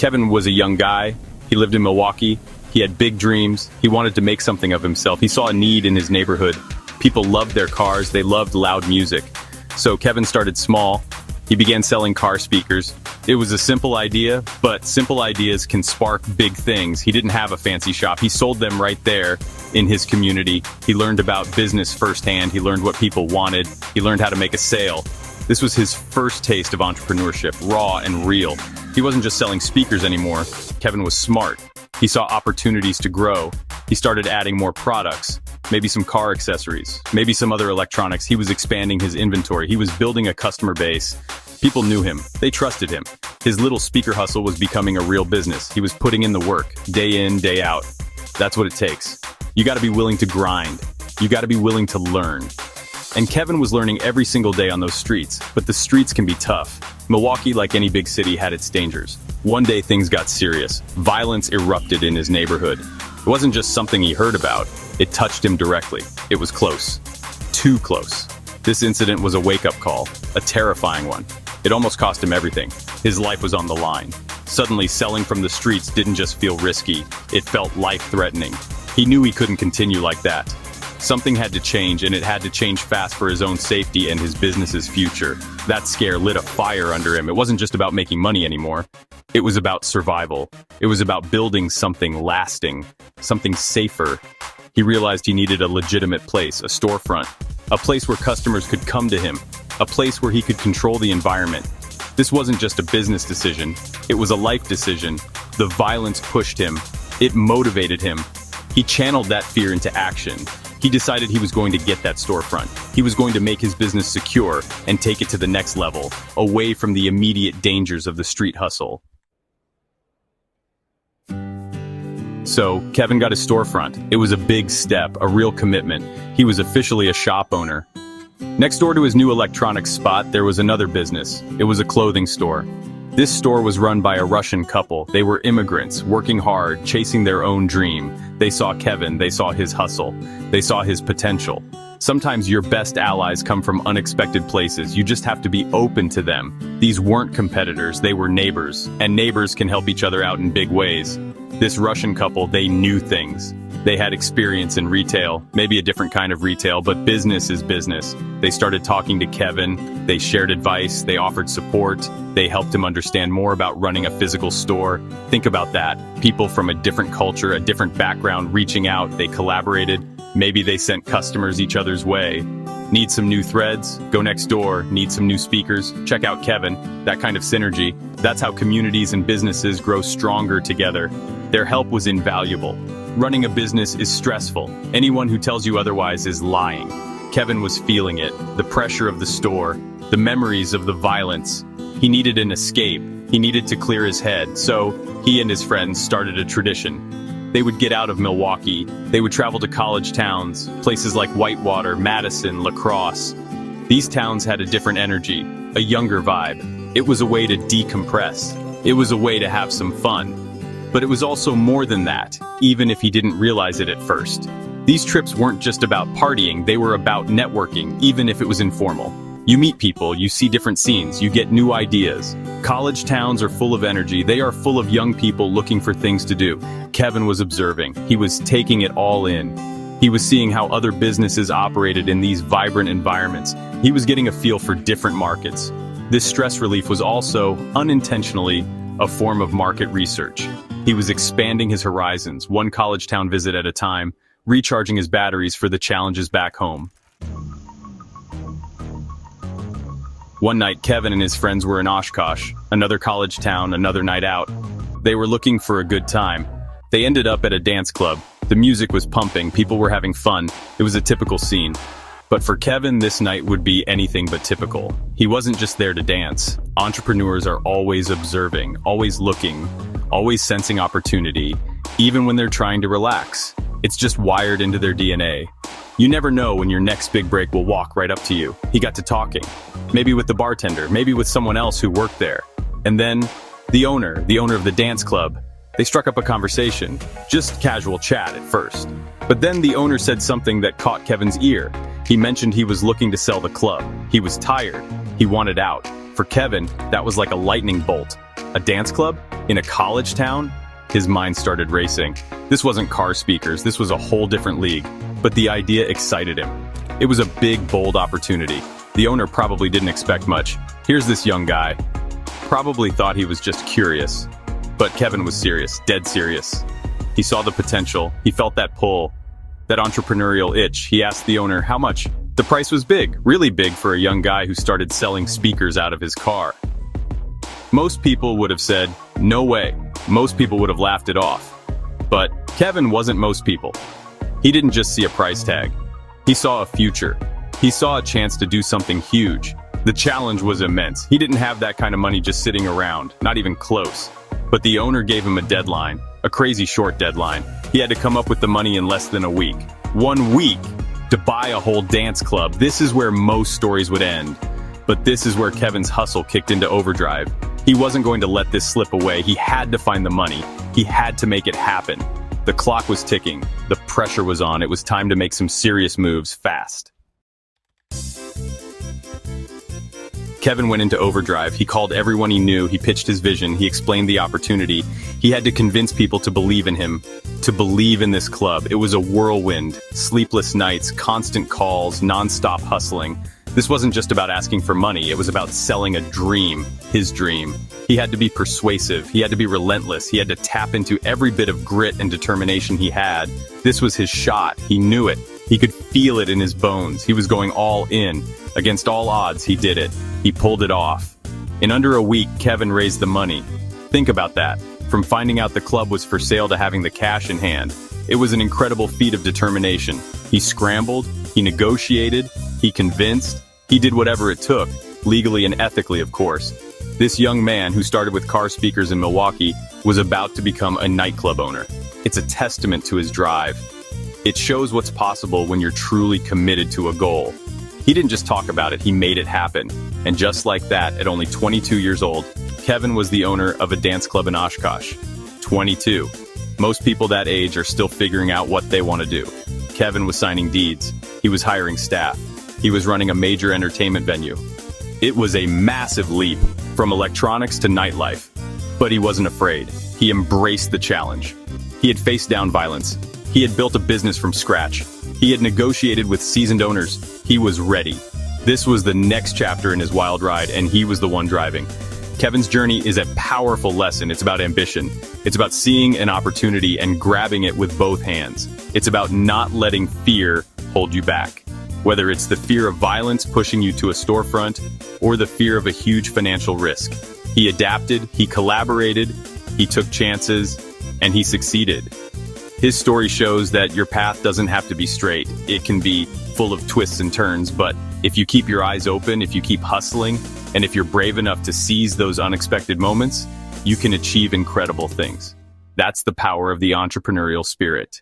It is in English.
Kevin was a young guy. He lived in Milwaukee. He had big dreams. He wanted to make something of himself. He saw a need in his neighborhood. People loved their cars. They loved loud music. So Kevin started small. He began selling car speakers. It was a simple idea, but simple ideas can spark big things. He didn't have a fancy shop. He sold them right there in his community. He learned about business firsthand. He learned what people wanted. He learned how to make a sale. This was his first taste of entrepreneurship, raw and real. He wasn't just selling speakers anymore. Kevin was smart. He saw opportunities to grow. He started adding more products, maybe some car accessories, maybe some other electronics. He was expanding his inventory. He was building a customer base. People knew him. They trusted him. His little speaker hustle was becoming a real business. He was putting in the work, day in, day out. That's what it takes. You gotta be willing to grind. You gotta be willing to learn. And Kevin was learning every single day on those streets, but the streets can be tough. Milwaukee, like any big city, had its dangers. One day things got serious. Violence erupted in his neighborhood. It wasn't just something he heard about. It touched him directly. It was close. Too close. This incident was a wake-up call, a terrifying one. It almost cost him everything. His life was on the line. Suddenly, selling from the streets didn't just feel risky. It felt life-threatening. He knew he couldn't continue like that. Something had to change, and it had to change fast for his own safety and his business's future. That scare lit a fire under him. It wasn't just about making money anymore. It was about survival. It was about building something lasting, something safer. He realized he needed a legitimate place, a storefront, a place where customers could come to him, a place where he could control the environment. This wasn't just a business decision. It was a life decision. The violence pushed him. It motivated him. He channeled that fear into action. He decided he was going to get that storefront. He was going to make his business secure and take it to the next level, away from the immediate dangers of the street hustle. So, Kevin got his storefront. It was a big step, a real commitment. He was officially a shop owner. Next door to his new electronics spot, there was another business. It was a clothing store. This store was run by a Russian couple. They were immigrants, working hard, chasing their own dream. They saw Kevin, they saw his hustle, they saw his potential. Sometimes your best allies come from unexpected places. You just have to be open to them. These weren't competitors, they were neighbors, and neighbors can help each other out in big ways. This Russian couple, they knew things. They had experience in retail, maybe a different kind of retail, but business is business. They started talking to Kevin, they shared advice, they offered support, they helped him understand more about running a physical store. Think about that. People from a different culture, a different background reaching out, they collaborated. Maybe they sent customers each other's way. Need some new threads? Go next door. Need some new speakers? Check out Kevin. That kind of synergy. That's how communities and businesses grow stronger together. Their help was invaluable. Running a business is stressful. Anyone who tells you otherwise is lying. Kevin was feeling it. The pressure of the store. The memories of the violence. He needed an escape. He needed to clear his head. So, he and his friends started a tradition. They would get out of Milwaukee. They would travel to college towns, places like Whitewater, Madison, La Crosse. These towns had a different energy, a younger vibe. It was a way to decompress. It was a way to have some fun. But it was also more than that, even if he didn't realize it at first. These trips weren't just about partying, they were about networking, even if it was informal. You meet people, you see different scenes, you get new ideas. College towns are full of energy. They are full of young people looking for things to do. Kevin was observing. He was taking it all in. He was seeing how other businesses operated in these vibrant environments. He was getting a feel for different markets. This stress relief was also, unintentionally, a form of market research. He was expanding his horizons, one college town visit at a time, recharging his batteries for the challenges back home. One night, Kevin and his friends were in Oshkosh, another college town, another night out. They were looking for a good time. They ended up at a dance club. The music was pumping, people were having fun. It was a typical scene. But for Kevin, this night would be anything but typical. He wasn't just there to dance. Entrepreneurs are always observing, always looking, always sensing opportunity, even when they're trying to relax. It's just wired into their DNA. You never know when your next big break will walk right up to you. He got to talking. Maybe with the bartender, maybe with someone else who worked there. And then, the owner of the dance club. They struck up a conversation, just casual chat at first. But then the owner said something that caught Kevin's ear. He mentioned he was looking to sell the club. He was tired. He wanted out. For Kevin, that was like a lightning bolt. A dance club? In a college town? His mind started racing. This wasn't car speakers, this was a whole different league. But the idea excited him. It was a big, bold opportunity. The owner probably didn't expect much. Here's this young guy. Probably thought he was just curious. But Kevin was serious, dead serious. He saw the potential, he felt that pull, that entrepreneurial itch. He asked the owner how much. The price was big, really big for a young guy who started selling speakers out of his car. Most people would have said, no way. Most people would have laughed it off. But Kevin wasn't most people. He didn't just see a price tag. He saw a future. He saw a chance to do something huge. The challenge was immense. He didn't have that kind of money just sitting around, not even close. But the owner gave him a deadline, a crazy short deadline. He had to come up with the money in less than a week. 1 week to buy a whole dance club. This is where most stories would end. But this is where Kevin's hustle kicked into overdrive. He wasn't going to let this slip away. He had to find the money. He had to make it happen. The clock was ticking. The pressure was on. It was time to make some serious moves fast. Kevin went into overdrive. He called everyone he knew. He pitched his vision. He explained the opportunity. He had to convince people to believe in him, to believe in this club. It was a whirlwind. Sleepless nights, constant calls, non-stop hustling. This wasn't just about asking for money. It was about selling a dream, his dream. He had to be persuasive. He had to be relentless. He had to tap into every bit of grit and determination he had. This was his shot. He knew it. He could feel it in his bones. He was going all in. Against all odds, he did it. He pulled it off. In under a week, Kevin raised the money. Think about that. From finding out the club was for sale to having the cash in hand. It was an incredible feat of determination. He scrambled, he negotiated, he convinced, he did whatever it took, legally and ethically, of course. This young man, who started with car speakers in Milwaukee, was about to become a nightclub owner. It's a testament to his drive. It shows what's possible when you're truly committed to a goal. He didn't just talk about it, he made it happen. And just like that, at only 22 years old, Kevin was the owner of a dance club in Oshkosh. 22. Most people that age are still figuring out what they want to do. Kevin was signing deeds. He was hiring staff. He was running a major entertainment venue. It was a massive leap, from electronics to nightlife. But he wasn't afraid. He embraced the challenge. He had faced down violence. He had built a business from scratch. He had negotiated with seasoned owners. He was ready. This was the next chapter in his wild ride, and he was the one driving. Kevin's journey is a powerful lesson. It's about ambition. It's about seeing an opportunity and grabbing it with both hands. It's about not letting fear hold you back. Whether it's the fear of violence pushing you to a storefront or the fear of a huge financial risk. He adapted, he collaborated, he took chances, and he succeeded. His story shows that your path doesn't have to be straight. It can be full of twists and turns, but if you keep your eyes open, if you keep hustling, and if you're brave enough to seize those unexpected moments, you can achieve incredible things. That's the power of the entrepreneurial spirit.